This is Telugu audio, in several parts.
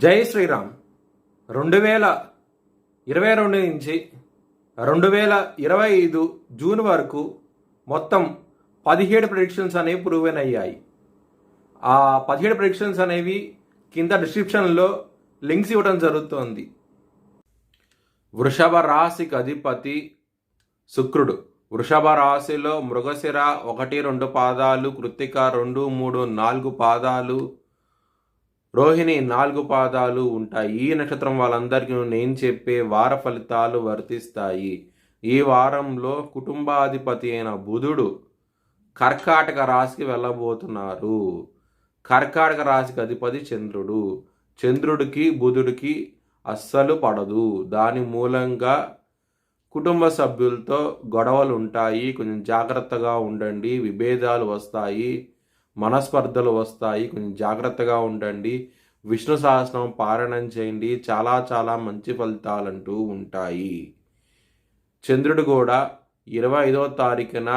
జై శ్రీరామ్. 2022 నుంచి 2025 జూన్ వరకు మొత్తం 17 ప్రెడిక్షన్స్ అనేవి ప్రూవెన్ అయ్యాయి. ఆ 17 ప్రెడిక్షన్స్ అనేవి కింద డిస్క్రిప్షన్లో లింక్స్ ఇవ్వడం జరుగుతోంది. వృషభ రాశికి అధిపతి శుక్రుడు. వృషభ రాశిలో మృగశిర 1, 2 పాదాలు, కృత్తిక 2, 3, 4 పాదాలు, రోహిణి 4 పాదాలు ఉంటాయి. ఈ నక్షత్రం వాళ్ళందరికీ నేను చెప్పే వార ఫలితాలు వర్తిస్తాయి. ఈ వారంలో కుటుంబాధిపతి అయిన బుధుడు కర్కాటక రాశికి వెళ్ళబోతున్నారు. కర్కాటక రాశికి అధిపతి చంద్రుడు. చంద్రుడికి బుధుడికి అస్సలు పడదు. దాని మూలంగా కుటుంబ సభ్యులతో గొడవలు ఉంటాయి. కొంచెం జాగ్రత్తగా ఉండండి. విభేదాలు వస్తాయి, మనస్పర్ధలు వస్తాయి. కొంచెం జాగ్రత్తగా ఉండండి. విష్ణు సహస్రనామం పారాయణం చేయండి. చాలా చాలా మంచి ఫలితాలంటూ ఉంటాయి. చంద్రుడు కూడా 25వ తారీఖున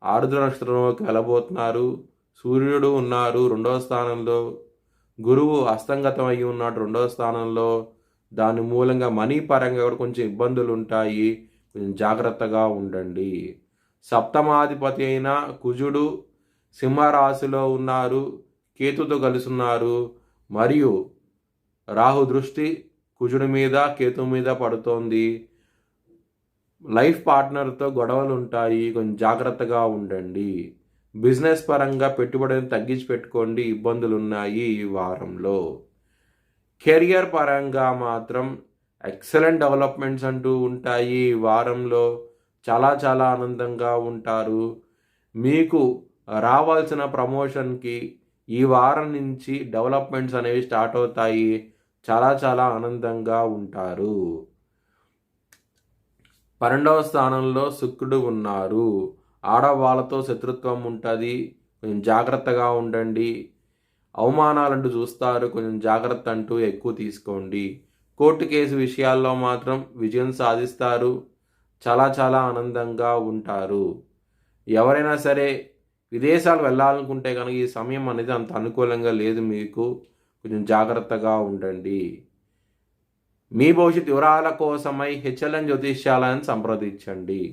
ఆరుద్ర నక్షత్రంలోకి వెళ్ళబోతున్నారు. సూర్యుడు ఉన్నారు 2వ స్థానంలో. గురువు అస్తంగతం అయి ఉన్నాడు 2వ స్థానంలో. దాని మూలంగా మనీ పరంగా కూడా కొంచెం ఇబ్బందులు ఉంటాయి. కొంచెం జాగ్రత్తగా ఉండండి. సప్తమాధిపతి అయిన కుజుడు సింహరాశిలో ఉన్నారు. కేతుతో కలిసి ఉన్నారు. మరియు రాహు దృష్టి కుజుడి మీద కేతు మీద పడుతోంది. లైఫ్ పార్ట్నర్తో గొడవలు ఉంటాయి. కొంచెం జాగ్రత్తగా ఉండండి. బిజినెస్ పరంగా పెట్టుబడిని తగ్గించి పెట్టుకోండి. ఇబ్బందులు ఉన్నాయి ఈ వారంలో. కెరియర్ పరంగా మాత్రం ఎక్సలెంట్ డెవలప్మెంట్స్ అంటూ ఉంటాయి. ఈ వారంలో చాలా చాలా ఆనందంగా ఉంటారు. మీకు రావాల్సిన ప్రమోషన్కి ఈ వారం నుంచి డెవలప్మెంట్స్ అనేవి స్టార్ట్ అవుతాయి. చాలా చాలా ఆనందంగా ఉంటారు. 12వ స్థానంలో శుక్రుడు ఉన్నారు. ఆడవాళ్ళతో శత్రుత్వం ఉంటుంది. కొంచెం జాగ్రత్తగా ఉండండి. అవమానాలంటూ చూస్తారు. కొంచెం జాగ్రత్త అంటూ ఎక్కువ తీసుకోండి. కోర్టు కేసు విషయాల్లో మాత్రం విజయం సాధిస్తారు. చాలా చాలా ఆనందంగా ఉంటారు. ఎవరైనా సరే విదేశాలు వెళ్ళాలనుకుంటే కనుక ఈ సమయం అనేది అంత అనుకూలంగా లేదు మీకు. కొంచెం జాగ్రత్తగా ఉండండి. మీ భవిష్యత్ వివరాల కోసమై హెచ్ఎల్ఎన్ జ్యోతిష్యాలయాన్ని సంప్రదించండి.